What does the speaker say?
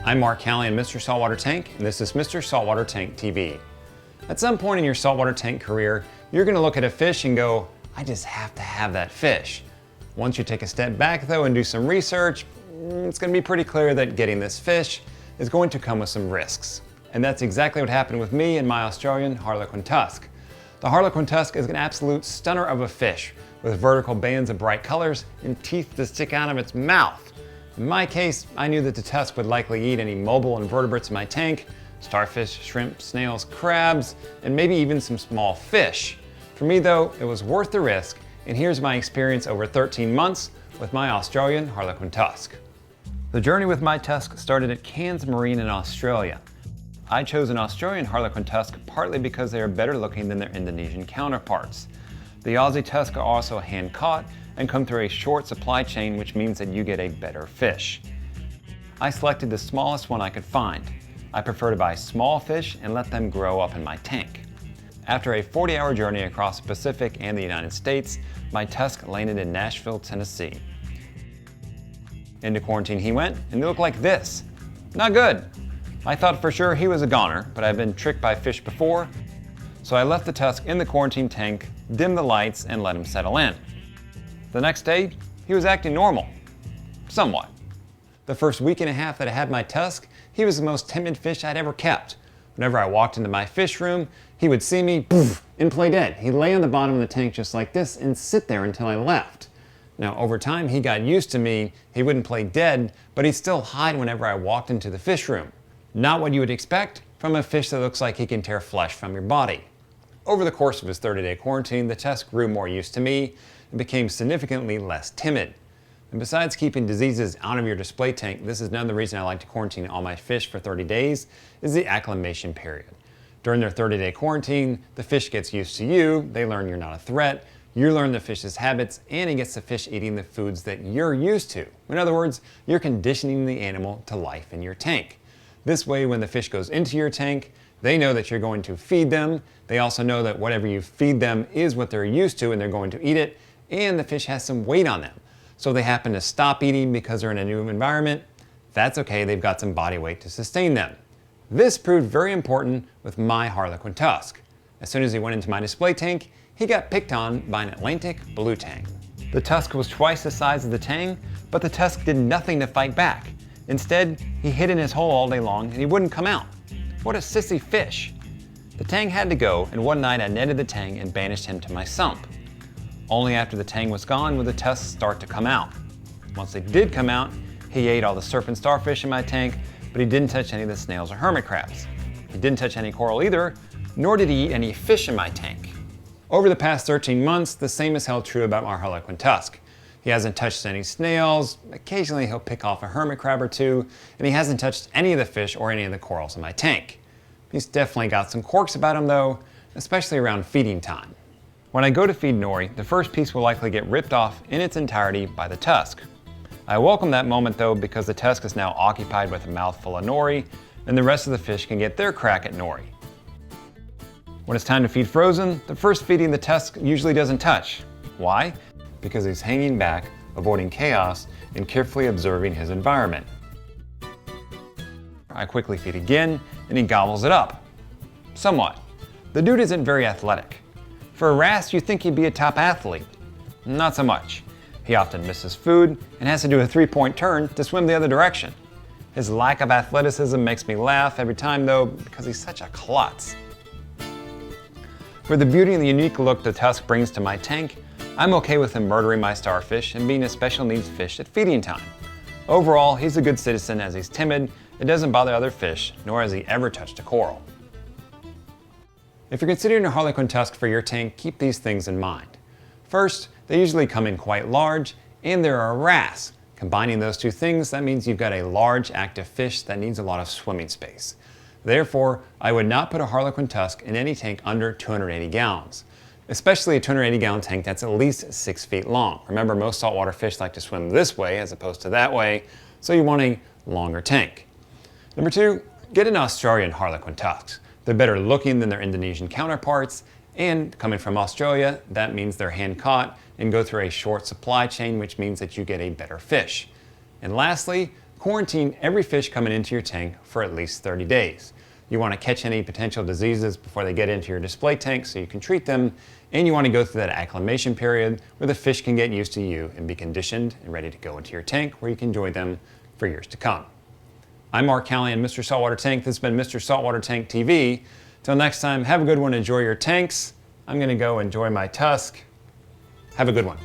I'm Mark Callie in Mr. Saltwater Tank, and this is Mr. Saltwater Tank TV. At some point in your saltwater tank career, you're going to look at a fish and go, I just have to have that fish. Once you take a step back though and do some research, it's going to be pretty clear that getting this fish is going to come with some risks. And that's exactly what happened with me and my Australian Harlequin Tusk. The Harlequin Tusk is an absolute stunner of a fish with vertical bands of bright colors and teeth that stick out of its mouth. In my case, I knew that the tusk would likely eat any mobile invertebrates in my tank, starfish, shrimp, snails, crabs, and maybe even some small fish. For me though, it was worth the risk, and here's my experience over 13 months with my Australian Harlequin Tusk. The journey with my tusk started at Cairns Marine in Australia. I chose an Australian Harlequin Tusk partly because they are better looking than their Indonesian counterparts. The Aussie Tusk are also hand caught and come through a short supply chain, which means that you get a better fish. I selected the smallest one I could find. I prefer to buy small fish and let them grow up in my tank. After a 40-hour journey across the Pacific and the United States, my tusk landed in Nashville, Tennessee. Into quarantine he went, and he looked like this. Not good. I thought for sure he was a goner, but I've been tricked by fish before, so I left the tusk in the quarantine tank, dimmed the lights, and let him settle in. The next day, he was acting normal. Somewhat. The first week and a half that I had my tusk, he was the most timid fish I'd ever kept. Whenever I walked into my fish room, he would see me, poof, and play dead. He'd lay on the bottom of the tank just like this and sit there until I left. Now, over time, he got used to me. He wouldn't play dead, but he'd still hide whenever I walked into the fish room. Not what you would expect from a fish that looks like he can tear flesh from your body. Over the course of his 30-day quarantine, the tusk grew more used to me and became significantly less timid. And besides keeping diseases out of your display tank, this is another reason I like to quarantine all my fish for 30 days, is the acclimation period. During their 30-day quarantine, the fish gets used to you, they learn you're not a threat, you learn the fish's habits, and it gets the fish eating the foods that you're used to. In other words, you're conditioning the animal to life in your tank. This way, when the fish goes into your tank, they know that you're going to feed them. They also know that whatever you feed them is what they're used to and they're going to eat it, and the fish has some weight on them. So if they happen to stop eating because they're in a new environment, that's okay, they've got some body weight to sustain them. This proved very important with my Harlequin Tusk. As soon as he went into my display tank, he got picked on by an Atlantic blue tang. The tusk was twice the size of the tang, but the tusk did nothing to fight back. Instead, he hid in his hole all day long and he wouldn't come out. What a sissy fish. The tang had to go, and one night I netted the tang and banished him to my sump. Only after the tang was gone would the tusks start to come out. Once they did come out, he ate all the serpent starfish in my tank, but he didn't touch any of the snails or hermit crabs. He didn't touch any coral either, nor did he eat any fish in my tank. Over the past 13 months, the same is held true about our Harlequin Tusk. He hasn't touched any snails, occasionally he'll pick off a hermit crab or two, and he hasn't touched any of the fish or any of the corals in my tank. He's definitely got some quirks about him though, especially around feeding time. When I go to feed nori, the first piece will likely get ripped off in its entirety by the tusk. I welcome that moment though because the tusk is now occupied with a mouthful of nori, and the rest of the fish can get their crack at nori. When it's time to feed frozen, the first feeding the tusk usually doesn't touch. Why? Because he's hanging back, avoiding chaos, and carefully observing his environment. I quickly feed again, and he gobbles it up. Somewhat. The dude isn't very athletic. For a wrasse, you'd think he'd be a top athlete. Not so much. He often misses food and has to do a three-point turn to swim the other direction. His lack of athleticism makes me laugh every time though, because he's such a klutz. For the beauty and the unique look the tusk brings to my tank, I'm okay with him murdering my starfish and being a special needs fish at feeding time. Overall, he's a good citizen as he's timid, it doesn't bother other fish, nor has he ever touched a coral. If you're considering a Harlequin Tusk for your tank, keep these things in mind. First, they usually come in quite large, and they're a wrasse. Combining those two things, that means you've got a large active fish that needs a lot of swimming space. Therefore, I would not put a Harlequin Tusk in any tank under 280 gallons, especially a 280-gallon tank that's at least 6 feet long. Remember, most saltwater fish like to swim this way as opposed to that way, so you want a longer tank. Number two, get an Australian Harlequin Tusk. They're better looking than their Indonesian counterparts, and coming from Australia, that means they're hand caught and go through a short supply chain, which means that you get a better fish. And lastly, Quarantine every fish coming into your tank for at least 30 days. You want to catch any potential diseases before they get into your display tank so you can treat them, and you want to go through that acclimation period where the fish can get used to you and be conditioned and ready to go into your tank where you can enjoy them for years to come. I'm Mark Callahan, Mr. Saltwater Tank. This has been Mr. Saltwater Tank TV. Till next time, have a good one. Enjoy your tanks. I'm going to go enjoy my tusk. Have a good one.